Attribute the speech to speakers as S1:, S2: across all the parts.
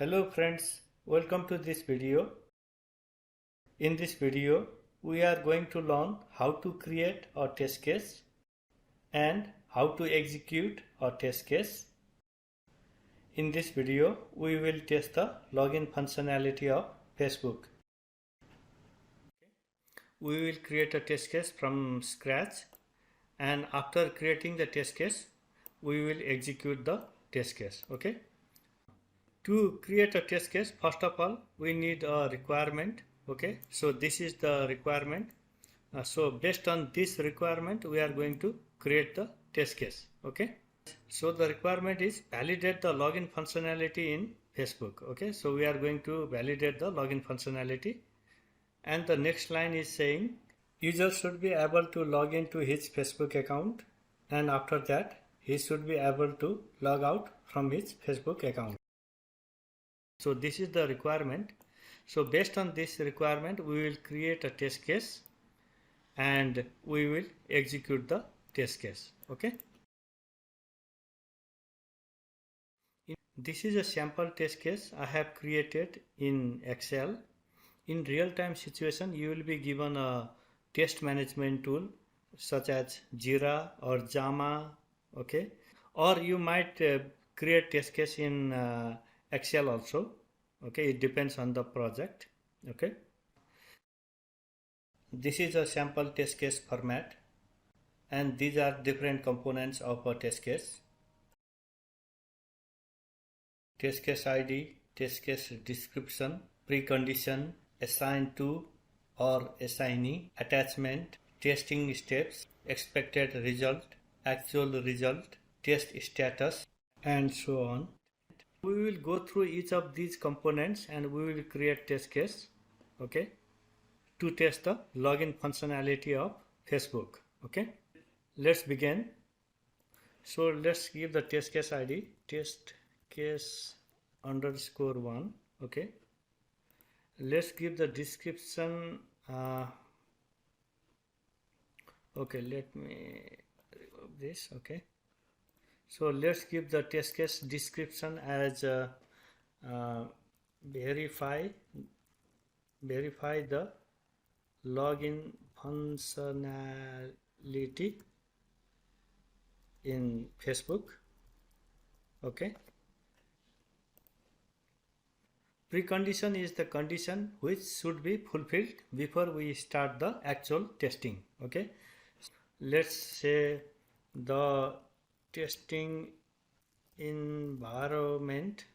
S1: Hello friends, welcome to this video. In this video, we are going to learn how to create a test case and how to execute a test case. In this video, we will test the login functionality of Facebook. We will create a test case from scratch, and after creating the test case, we will execute the test case. Okay. To create a test case, first of all, we need a requirement. Okay, so this is the requirement. So based on this requirement, we are going to create the test case. Okay, so the requirement is validate the login functionality in Facebook. Okay, so we are going to validate the login functionality, and the next line is saying user should be able to log into his Facebook account, and after that he should be able to log out from his Facebook account. So this is the requirement. So based on this requirement, we will create a test case and we will execute the test case. Okay. This is a sample test case I have created in Excel. In real-time situation, you will be given a test management tool such as Jira or Jama. Okay. Or you might create test case in Excel also. Okay, it depends on the project. Okay, this is a sample test case format, and these are different components of a test case. Test case ID, test case description, precondition, assign to or assignee, attachment, testing steps, expected result, actual result, test status, and so on. We will go through each of these components and we will create test case, okay, to test the login functionality of Facebook. Okay, let's begin. So let's give the test case ID test case _1. Okay, let's give the description. Okay, let me remove this. Okay, so let's give the test case description as verify the login functionality in Facebook. Okay. Precondition is the condition which should be fulfilled before we start the actual testing. Okay. Let's say the testing environment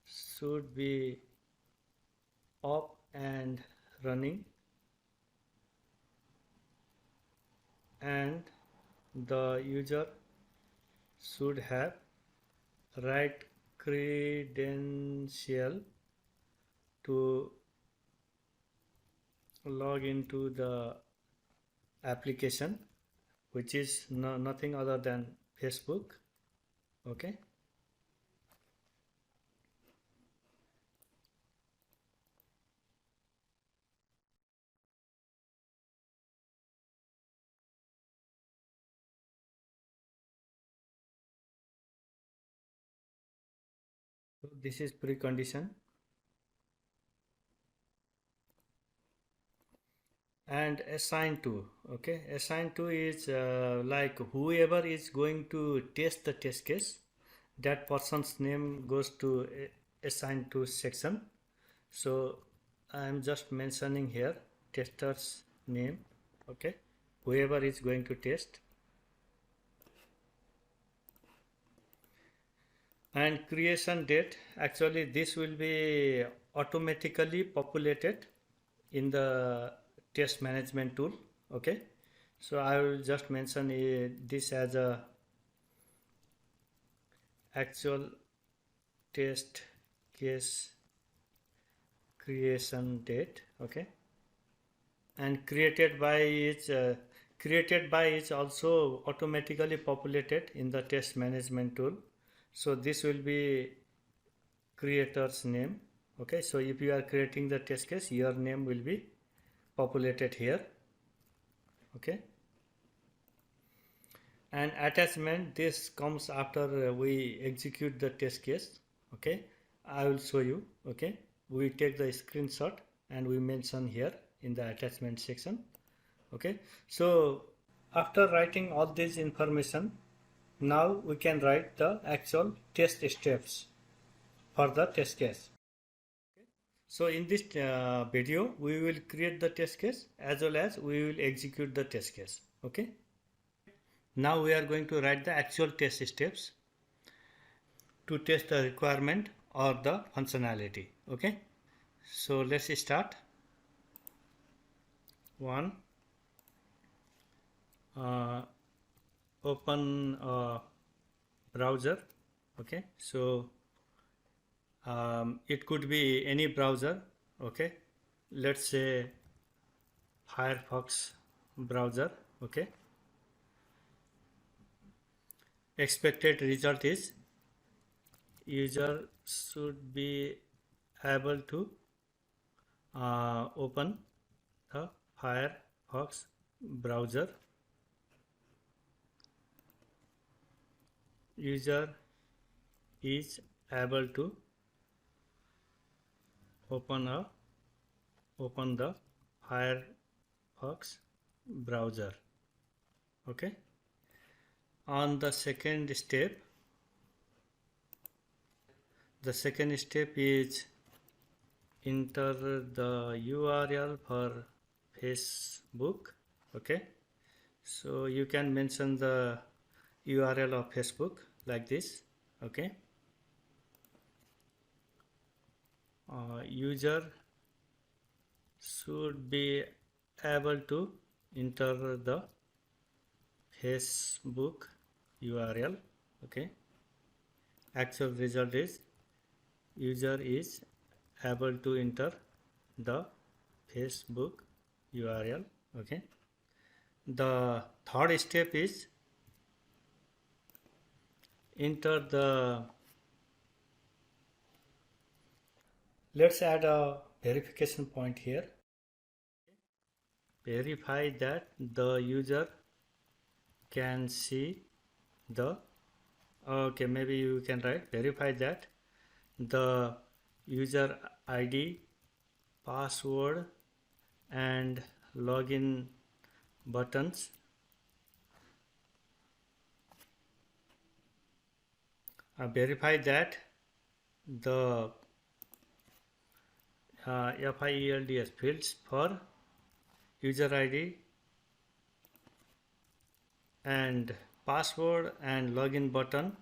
S1: should be up and running, and the user should have right credential to log into the application, which is nothing other than Facebook. Okay. So this is precondition. And assign to. Okay, assign to is like whoever is going to test the test case, that person's name goes to assign to section. So I am just mentioning here tester's name. Okay, whoever is going to test. And creation date, actually this will be automatically populated in the test management tool. Okay, so I will just mention this as a actual test case creation date. Okay, and created by is also automatically populated in the test management tool. So this will be creator's name. Okay, so if you are creating the test case, your name will be populated here. Okay, and attachment, this comes after we execute the test case. Okay, I will show you. Okay, we take the screenshot and we mention here in the attachment section. Okay, so after writing all this information, now we can write the actual test steps for the test case. So in this video, we will create the test case as well as we will execute the test case. Okay. Now we are going to write the actual test steps to test the requirement or the functionality. Okay. So let's start. One, open browser. Okay. So it could be any browser. Okay. Let's say Firefox browser. Okay. Expected result is user should be able to open the Firefox browser. User is able to open the Firefox browser. Okay. On the second step, is enter the URL for Facebook. Okay, so you can mention the URL of Facebook like this. Okay, user should be able to enter the Facebook URL. Okay, actual result is user is able to enter the Facebook URL. Okay, the third step is enter the, let's add a verification point here. Verify that the user can see the, okay, maybe you can write verify that the user ID, password and login buttons verify that the FIELDS fields for user ID and password and login button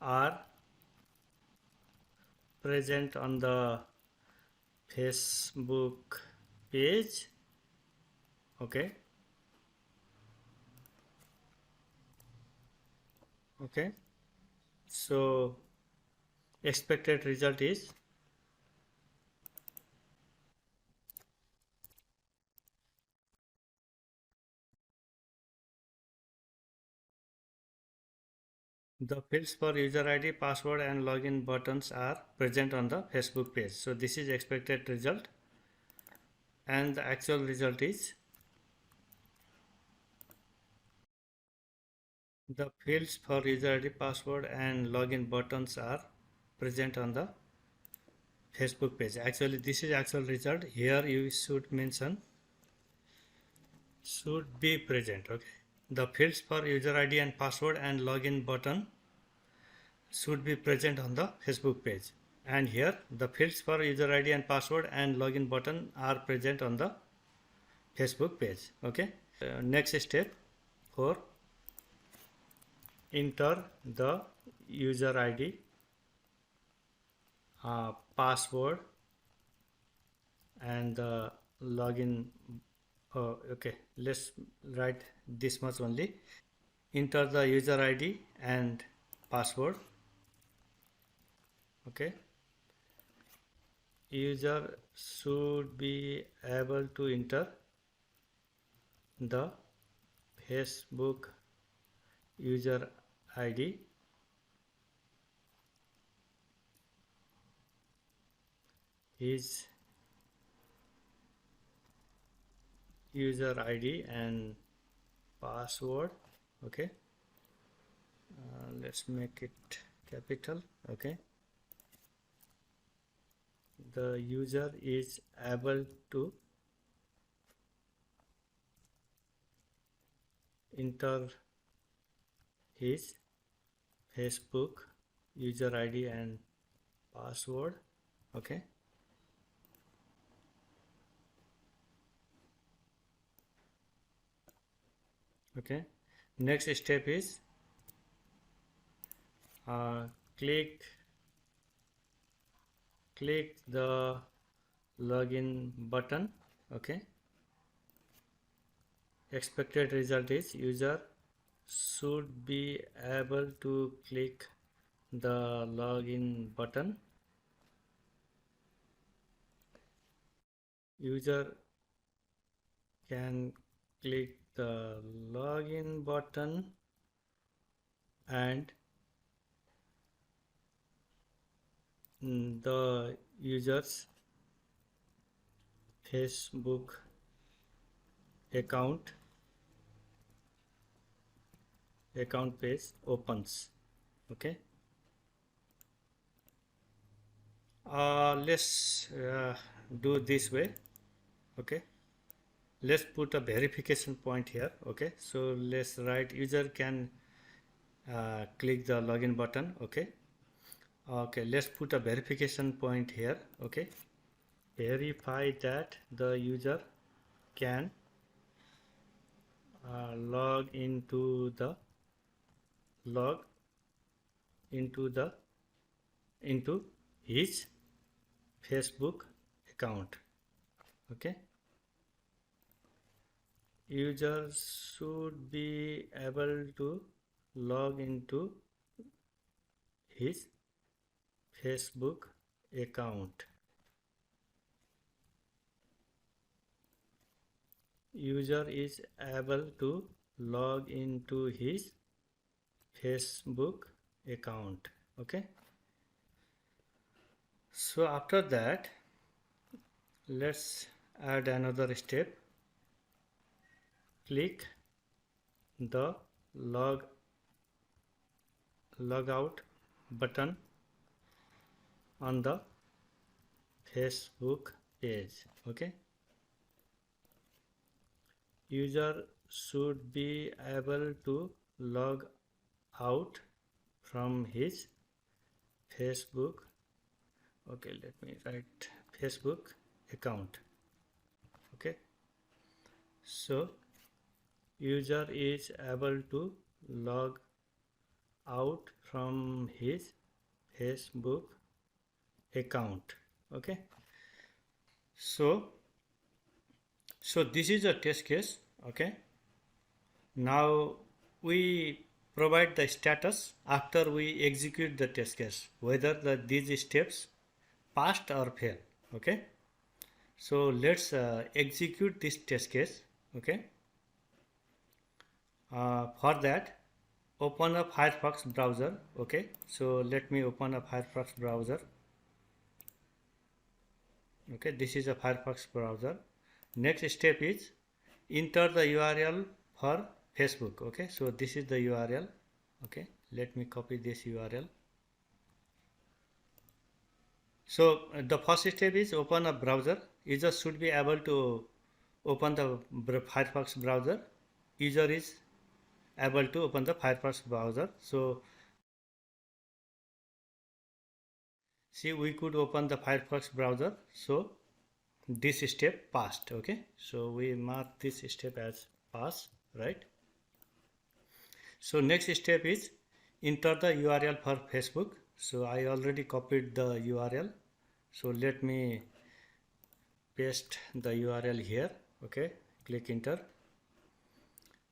S1: are present on the Facebook page. Okay. Okay. So expected result is the fields for user ID, password and login buttons are present on the Facebook page. So this is expected result, and the actual result is the fields for user ID, password and login buttons are present on the Facebook page. Actually this is actual result. Here you should mention should be present. Okay, the fields for user ID and password and login button should be present on the Facebook page, and here the fields for user ID and password and login button are present on the Facebook page. Okay, next step 4, enter the user ID, password and the login. Okay, let's write this much only. Enter the user ID and password. Okay, user should be able to enter the Facebook user ID, his user ID and password. Okay, let's make it capital. Okay, the user is able to enter his Facebook user ID and password. Okay. Okay. Next step is click the login button. Okay. Expected result is user should be able to click the login button. User can click the login button and the user's Facebook account page opens. Okay. Let's do this way. Okay. Let's put a verification point here. Okay. So let's write user can click the login button. Okay. Okay. Let's put a verification point here. Okay. Verify that the user can log into his Facebook account. Okay. User should be able to log into his Facebook account. User is able to log into his Facebook account. Okay. So after that, let's add another step. Click the logout button on the Facebook page. Okay. User should be able to log out from his Facebook. Okay, let me write Facebook account. Okay. So user is able to log out from his Facebook account. Okay. So this is a test case. Okay. Now we provide the status after we execute the test case, whether these steps passed or failed. Okay. So let's execute this test case. Okay. For that, open a Firefox browser. Okay. So let me open a Firefox browser. Okay. This is a Firefox browser. Next step is enter the URL for Facebook. Okay. So this is the URL. Okay. Let me copy this URL. So the first step is open a browser. User should be able to open the Firefox browser. User is able to open the Firefox browser. So see, we could open the Firefox browser. So this step passed. Okay. So we mark this step as pass, right? So next step is enter the URL for Facebook. So I already copied the URL. So let me paste the URL here. Okay. Click enter.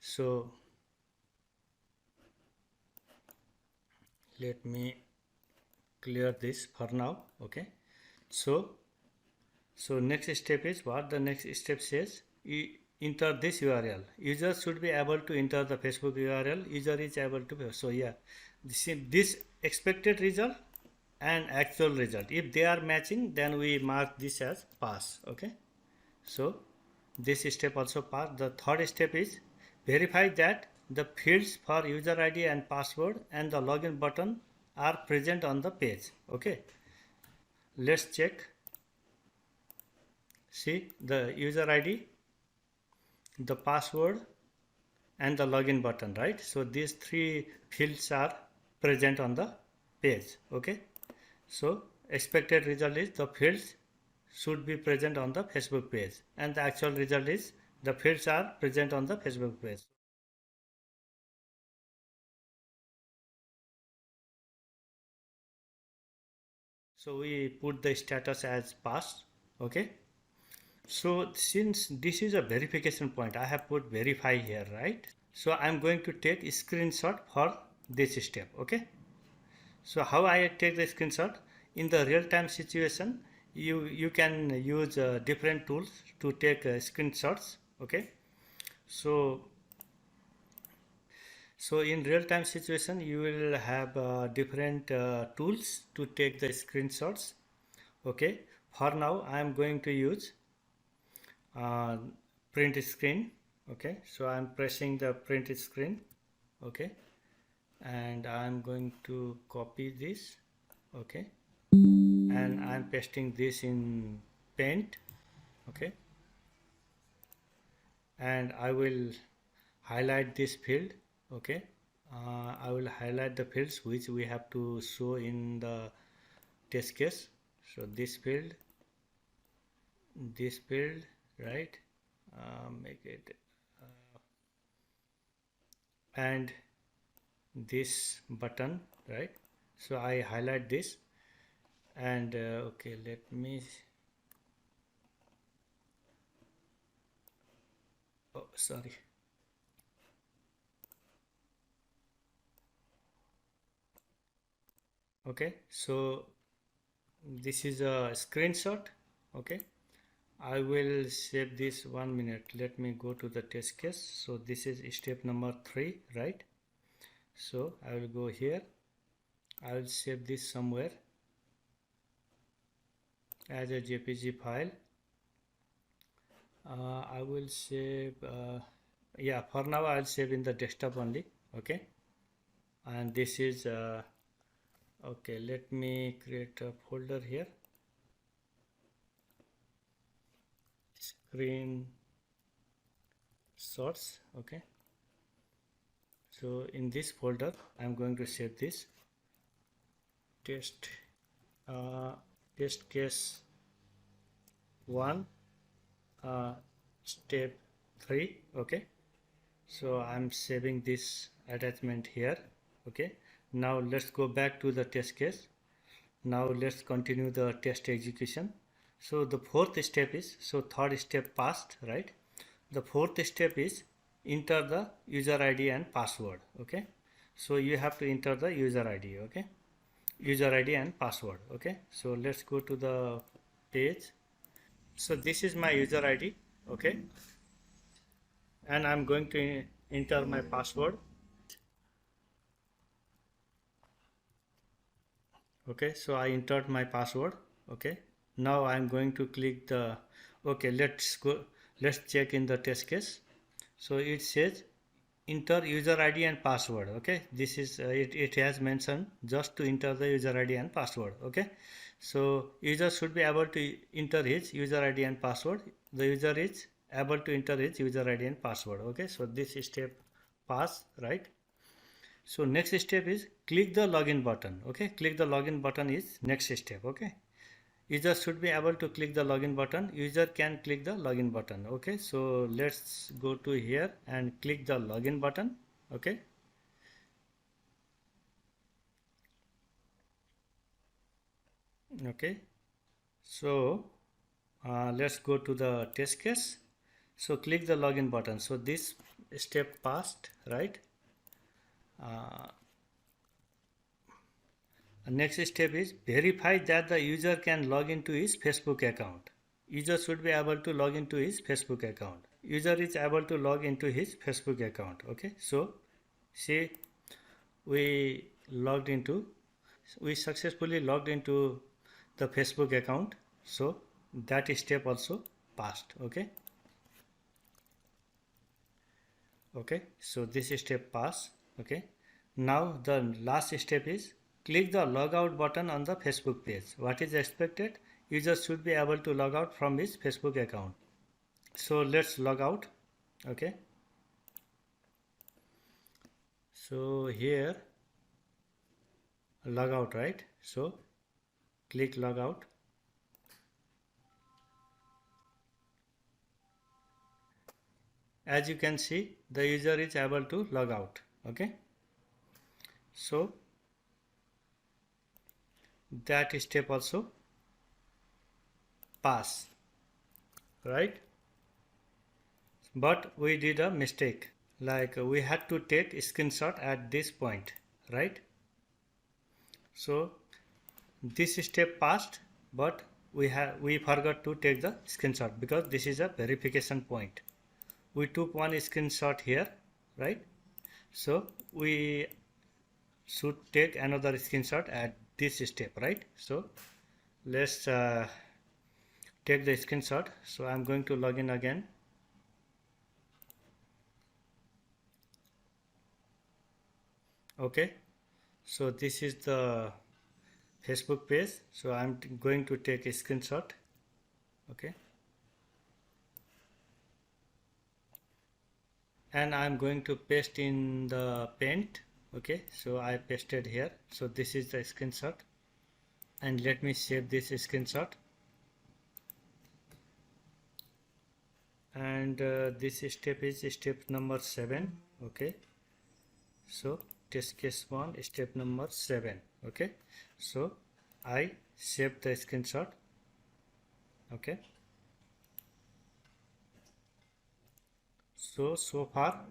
S1: So let me clear this for now. Okay. So next step is what the next step says. Enter this URL. User should be able to enter the Facebook URL. User is able to. So yeah, this expected result and actual result. If they are matching, then we mark this as pass. Okay. So this step also passed. The third step is verify that the fields for user ID and password and the login button are present on the page. Okay. Let's check. see the user id, the password, and the login button, right? So these three fields are present on the page. Okay, so expected result is the fields should be present on the Facebook page, and the actual result is the fields are present on the Facebook page. So we put the status as passed. Okay, so since this is a verification point, I have put verify here, right? So I'm going to take a screenshot for this step. Okay, so how I take the screenshot? In the real-time situation, you can use different tools to take screenshots. Okay, so in real-time situation, you will have different tools to take the screenshots. Okay, for now I am going to use uh, print screen. Okay, so I am pressing the print screen. Okay, and I am going to copy this. Okay, and I am pasting this in paint. Okay, and I will highlight this field. Okay, I will highlight the fields which we have to show in the test case. So this field, right? Make it and this button, right? So I highlight this, and okay, let me, oh sorry, okay, so this is a screenshot. Okay, I will save this 1 minute. Let me go to the test case. So this is step number 3, right? So I will go here. I will save this somewhere as a JPG file. I will save, yeah, for now I will save in the desktop only. Okay, and this is okay, let me create a folder here, screen shots. Okay, so in this folder I am going to save this test test case 1 step 3. Okay, so I'm saving this attachment here. Okay, now let's go back to the test case. Now let's continue the test execution. So the fourth step is, so third step passed, right? The fourth step is enter the user ID and password. Okay, so you have to enter the user ID. Okay, user ID and password. Okay, so let's go to the page. So this is my user ID. Okay, and I'm going to enter my password. Okay, so I entered my password. Okay, now I'm going to click the, okay, let's check in the test case. So it says enter user ID and password. Okay, this is it has mentioned just to enter the user ID and password. Okay, so user should be able to enter his user ID and password. The user is able to enter his user ID and password. Okay, so this step pass, right? So next step is click the login button. Okay, click the login button is next step. Okay, user should be able to click the login button. User can click the login button. Okay, so let's go to here and click the login button. Okay, okay, so let's go to the test case. So click the login button. So this step passed, right? uh, Next step is verify that the user can log into his Facebook account. User should be able to log into his Facebook account. User is able to log into his Facebook account. Okay, so see, we logged into, we successfully logged into the Facebook account. So that step also passed. Okay, okay, so this step pass. Okay, now the last step is click the logout button on the Facebook page. What is expected? user should be able to log out from his Facebook account. So let's log out. Okay, so here log out, right? So click log out. As you can see, the user is able to log out. Okay, so that step also pass, right? But we did a mistake, like we had to take a screenshot at this point, right? So this step passed, but we forgot to take the screenshot because this is a verification point. We took one screenshot here, right? So we should take another screenshot at this step, right? So let's take the screenshot. So I'm going to log in again. Okay, so this is the Facebook page. So I'm going to take a screenshot. Okay, and I'm going to paste in the paint. Okay, so I pasted here. So this is the screenshot, and let me save this screenshot. And this step is step number 7. Okay, so test case 1, step number 7. Okay, so I saved the screenshot. Okay, so far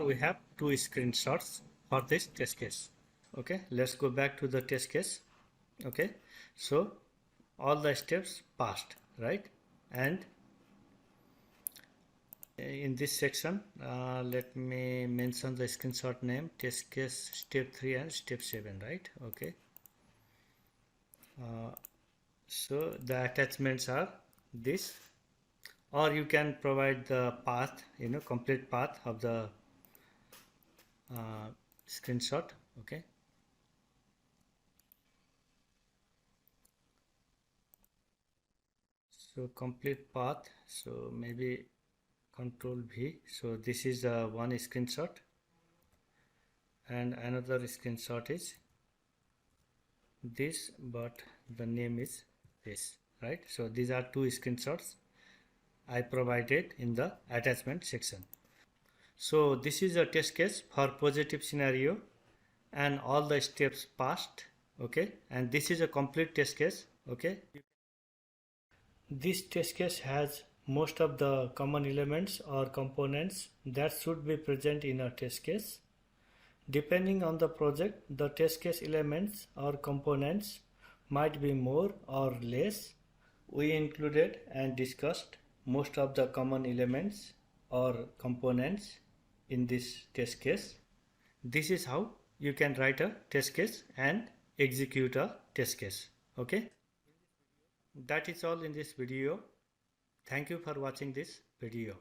S1: we have 2 screenshots for this test case. Okay, let's go back to the test case. Okay, so all the steps passed, right? And in this section, let me mention the screenshot name, test case step 3 and step 7, right? Okay, so the attachments are this, or you can provide the path, complete path of the screenshot. Okay, so complete path, so maybe Control V. So this is one screenshot, and another screenshot is this, but the name is this, right? So these are 2 screenshots I provided in the attachment section. So this is a test case for positive scenario and all the steps passed. Okay, and this is a complete test case. Okay, this test case has most of the common elements or components that should be present in a test case. Depending on the project, the test case elements or components might be more or less. We included and discussed most of the common elements or components in this test case. This is how you can write a test case and execute a test case. Okay, that is all in this video. Thank you for watching this video.